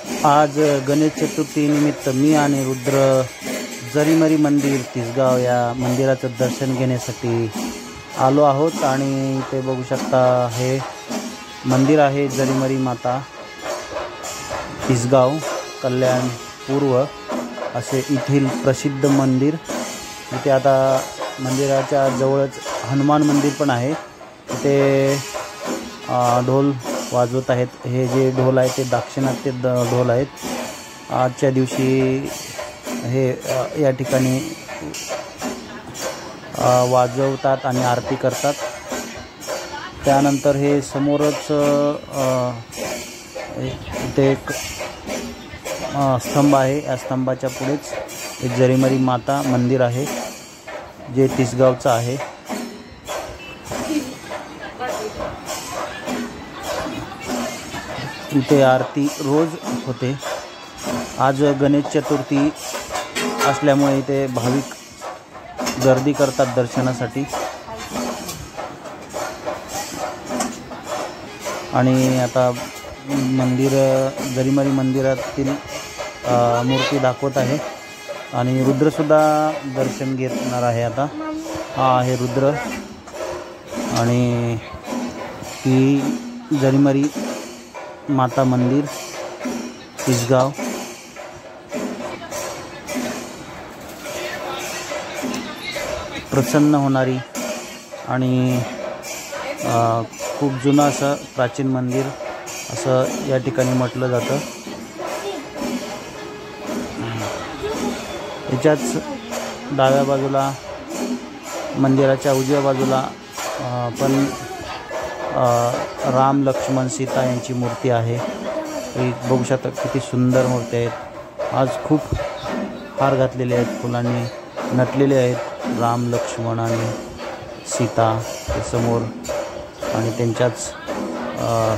आज गणेश चतुर्थी निमित्त मी आणि रुद्र जरीमरी मंदिर तिसगाव या मंदिराचं दर्शन घेण्यासाठी आलो आहोत। आणि इथे बघू शकता हे मंदिर आहे जरीमरी माता तिसगाव कल्याण पूर्व असे येथील प्रसिद्ध मंदिर। इथे आता मंदिराच्या जवळच हनुमान मंदिर पण आहे। इथे ढोल वाजवत आहेत। हे जे ढोल आहे ते दाक्षिणात्य ढोल आहेत। आजच्या दिवशी हे या ठिकाणी वाजवतात आणि आरती करतात। त्यानंतर हे समोरच इथे एक स्तंभ आहे। या स्तंभाच्या पुढेच एक जरीमरी माता मंदिर आहे जे तिसगावचं आहे। इथे आरती रोज होते। आज गणेश चतुर्थी असल्यामुळे इथे भाविक गर्दी करतात दर्शनासाठी। आणि आता मंदिर जरीमरी मंदिरातील मूर्ती दाखवत आहे आणि रुद्रसुद्धा दर्शन घेणार आहे। आता हा आहे रुद्र आणि ही जरीमरी माता मंदिर तिसगाव। प्रसन्न होणारी आणि खूप जुनं असं प्राचीन मंदिर असं या ठिकाणी म्हटलं जातं। याच्याच डाव्या बाजूला मंदिराच्या उजव्या बाजूला पण राम लक्ष्मण सीता यांची मूर्ती आहे। बघू शकता किती सुंदर मूर्ती आहेत। आज खूप हार घातलेले आहेत, फुलांनी नटलेले आहेत राम लक्ष्मण आणि सीता ते समोर। आणि त्यांच्याच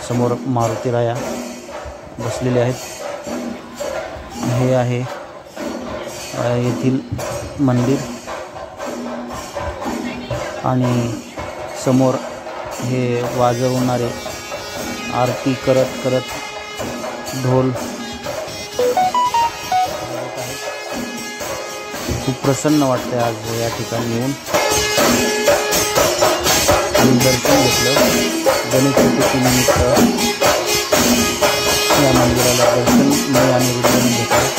समोर मारुती राया बसलेले आहेत। हे आहे येथील मंदिर आणि समोर हे वाजवणारे आरती करत करत ढोल खूप प्रसन्न वाटते। आज या ठिकाणी येऊन आणि दर्शन घेतलं। गणेश चतुर्थीनिमित्त या मंदिराला दर्शन मी आणि रुद्राने घेतलं।